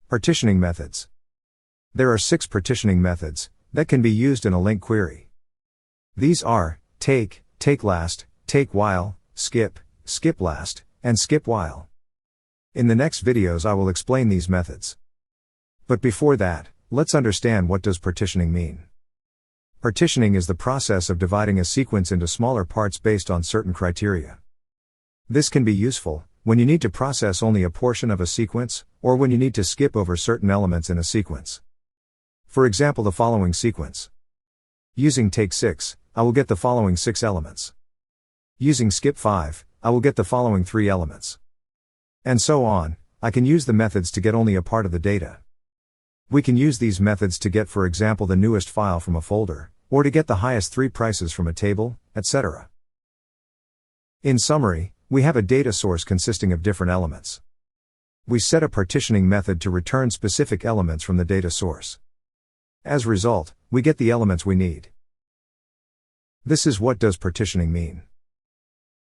Partitioning methods. There are 6 partitioning methods that can be used in a LINQ query. These are take, TakeLast, TakeWhile, skip, SkipLast, and SkipWhile. In the next videos I will explain these methods. But before that, let's understand what does partitioning mean. Partitioning is the process of dividing a sequence into smaller parts based on certain criteria. This can be useful when you need to process only a portion of a sequence, or when you need to skip over certain elements in a sequence. For example, the following sequence. Using take 6, I will get the following 6 elements. Using skip 5, I will get the following 3 elements. And so on. I can use the methods to get only a part of the data. We can use these methods to get, for example, the newest file from a folder, or to get the highest 3 prices from a table, etc. In summary, we have a data source consisting of different elements. We set a partitioning method to return specific elements from the data source. As a result, we get the elements we need. This is what does partitioning mean.